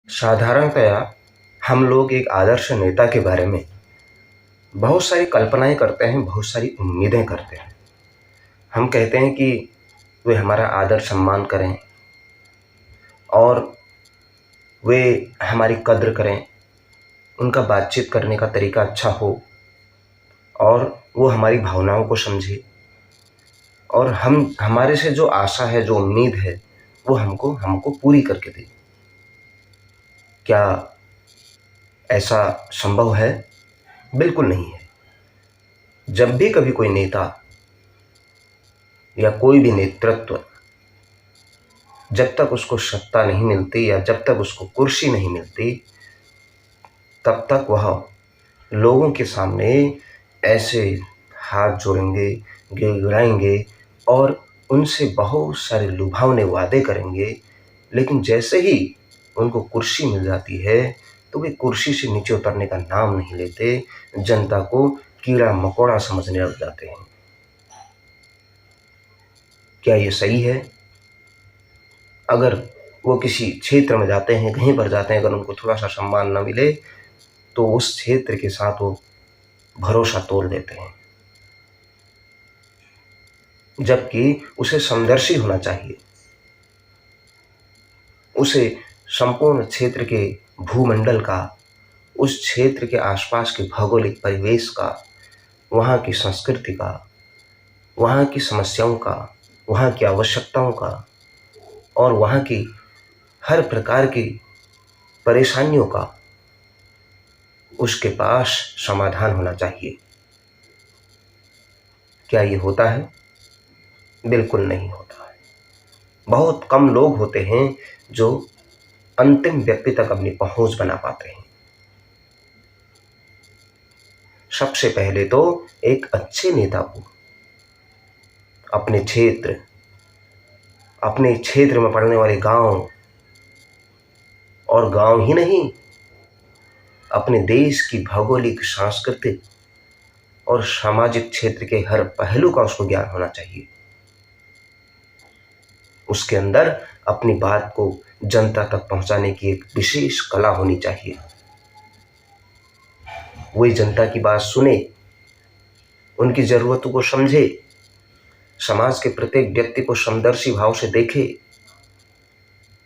साधारणतया हम लोग एक आदर्श नेता के बारे में बहुत सारी कल्पनाएं करते हैं, बहुत सारी उम्मीदें करते हैं। हम कहते हैं कि वे हमारा आदर सम्मान करें और वे हमारी कद्र करें, उनका बातचीत करने का तरीका अच्छा हो और वो हमारी भावनाओं को समझे और हम हमारे से जो आशा है, जो उम्मीद है, वो हमको हमको पूरी करके दे। क्या ऐसा संभव है? बिल्कुल नहीं है। जब भी कभी कोई नेता या कोई भी नेतृत्व, जब तक उसको सत्ता नहीं मिलती या जब तक उसको कुर्सी नहीं मिलती, तब तक वह लोगों के सामने ऐसे हाथ जोड़ेंगे, गिड़गिड़ाएंगे और उनसे बहुत सारे लुभावने वादे करेंगे। लेकिन जैसे ही उनको कुर्सी मिल जाती है तो वे कुर्सी से नीचे उतरने का नाम नहीं लेते, जनता को कीड़ा मकोड़ा समझने लग जाते हैं। क्या ये सही है? अगर वो किसी क्षेत्र में जाते हैं, कहीं पर जाते हैं, अगर उनको थोड़ा सा सम्मान न मिले तो उस क्षेत्र के साथ वो भरोसा तोड़ देते हैं, जबकि उसे समदर्शी होना चाहिए। उसे संपूर्ण क्षेत्र के भूमंडल का, उस क्षेत्र के आसपास के भौगोलिक परिवेश का, वहाँ की संस्कृति का, वहाँ की समस्याओं का, वहाँ की आवश्यकताओं का और वहाँ की हर प्रकार की परेशानियों का उसके पास समाधान होना चाहिए। क्या ये होता है? बिल्कुल नहीं होता है। बहुत कम लोग होते हैं जो अंतिम व्यक्ति तक अपनी पहुंच बना पाते हैं। सबसे पहले तो एक अच्छे नेता को अपने क्षेत्र में पड़ने वाले गांव, और गांव ही नहीं, अपने देश की भौगोलिक, सांस्कृतिक और सामाजिक क्षेत्र के हर पहलू का उसको ज्ञान होना चाहिए। उसके अंदर अपनी बात को जनता तक पहुंचाने की एक विशेष कला होनी चाहिए। वही जनता की बात सुने, उनकी जरूरतों को समझे, समाज के प्रत्येक व्यक्ति को समदर्शी भाव से देखे,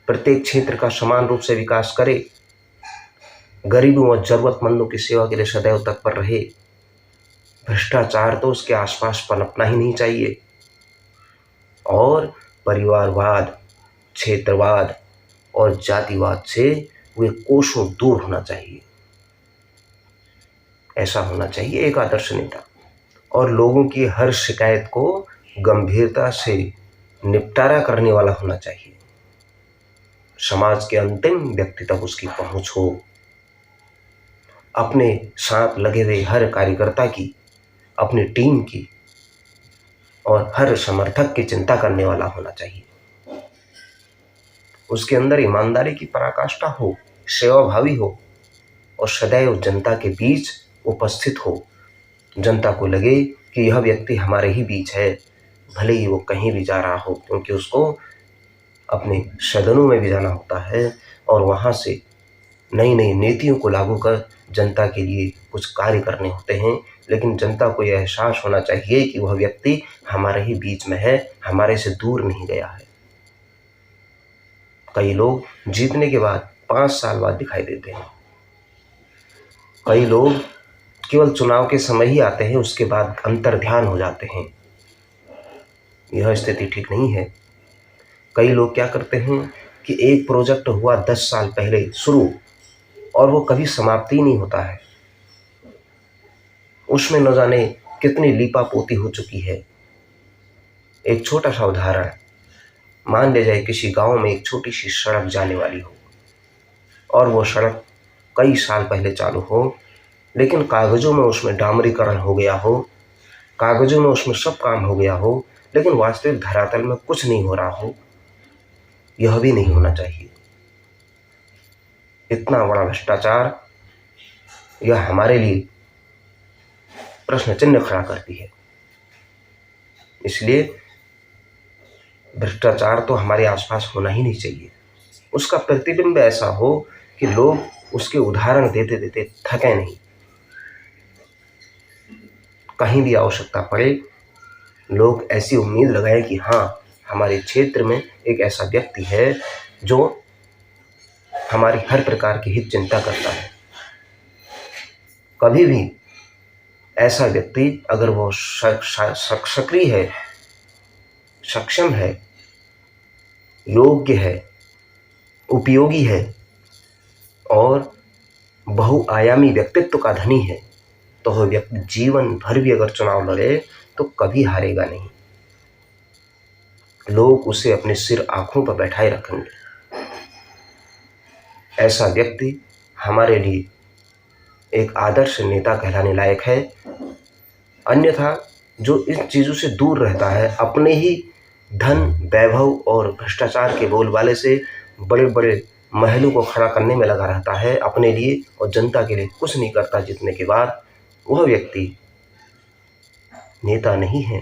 प्रत्येक क्षेत्र का समान रूप से विकास करे, गरीबों और जरूरतमंदों की सेवा के लिए सदैव तत्पर रहे। भ्रष्टाचार तो उसके आसपास पनपना ही नहीं चाहिए और परिवारवाद, क्षेत्रवाद और जातिवाद से वे कोसों दूर होना चाहिए। ऐसा होना चाहिए एक आदर्श नेता, और लोगों की हर शिकायत को गंभीरता से निपटारा करने वाला होना चाहिए। समाज के अंतिम व्यक्ति तक उसकी पहुंच हो। अपने साथ लगे हुए हर कार्यकर्ता की, अपनी टीम की और हर समर्थक की चिंता करने वाला होना चाहिए। उसके अंदर ईमानदारी की पराकाष्ठा हो, सेवाभावी हो और सदैव जनता के बीच उपस्थित हो। जनता को लगे कि यह व्यक्ति हमारे ही बीच है, भले ही वो कहीं भी जा रहा हो, क्योंकि उसको अपने सदनों में भी जाना होता है और वहाँ से नई नई नीतियों को लागू कर जनता के लिए कुछ कार्य करने होते हैं। लेकिन जनता को यह एहसास होना चाहिए कि वह व्यक्ति हमारे ही बीच में है, हमारे से दूर नहीं गया है। कई लोग जीतने के बाद 5 साल बाद दिखाई देते हैं। कई लोग केवल चुनाव के समय ही आते हैं, उसके बाद अंतर्ध्यान हो जाते हैं। यह स्थिति ठीक नहीं है। कई लोग क्या करते हैं कि एक प्रोजेक्ट हुआ 10 साल पहले शुरू और वो कभी समाप्ति नहीं होता है। उसमें न जाने कितनी लीपापोती हो चुकी है। एक छोटा सा उदाहरण, मान ले जाए किसी गांव में एक छोटी सी सड़क जाने वाली हो और वो सड़क कई साल पहले चालू हो, लेकिन कागजों में उसमें डामरीकरण हो गया हो, कागजों में उसमें सब काम हो गया हो, लेकिन वास्तविक धरातल में कुछ नहीं हो रहा हो। यह भी नहीं होना चाहिए। इतना बड़ा भ्रष्टाचार यह हमारे लिए प्रश्न चिन्ह खड़ा करती है। इसलिए भ्रष्टाचार तो हमारे आसपास होना ही नहीं चाहिए। उसका प्रतिबिंब ऐसा हो कि लोग उसके उदाहरण देते देते थके नहीं। कहीं भी आवश्यकता पड़े, लोग ऐसी उम्मीद लगाएं कि हाँ, हमारे क्षेत्र में एक ऐसा व्यक्ति है जो हमारी हर प्रकार की हित चिंता करता है। कभी भी ऐसा व्यक्ति अगर वो सक्रिय है, सक्षम है, योग्य है, उपयोगी है और बहुआयामी व्यक्तित्व का धनी है, तो वह व्यक्ति जीवन भर भी अगर चुनाव लड़े तो कभी हारेगा नहीं। लोग उसे अपने सिर आंखों पर बैठाए रखेंगे। ऐसा व्यक्ति हमारे लिए एक आदर्श नेता कहलाने लायक है। अन्यथा जो इन चीज़ों से दूर रहता है, अपने ही धन, वैभव और भ्रष्टाचार के बोलबाले से बड़े बड़े महलों को खड़ा करने में लगा रहता है अपने लिए और जनता के लिए कुछ नहीं करता जीतने के बाद, वह व्यक्ति नेता नहीं है।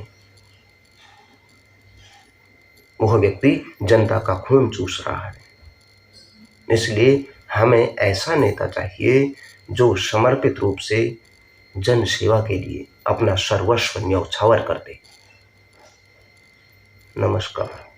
वह व्यक्ति जनता का खून चूस रहा है। इसलिए हमें ऐसा नेता चाहिए जो समर्पित रूप से जन सेवा के लिए अपना सर्वस्व न्यौछावर कर दे। नमस्कार।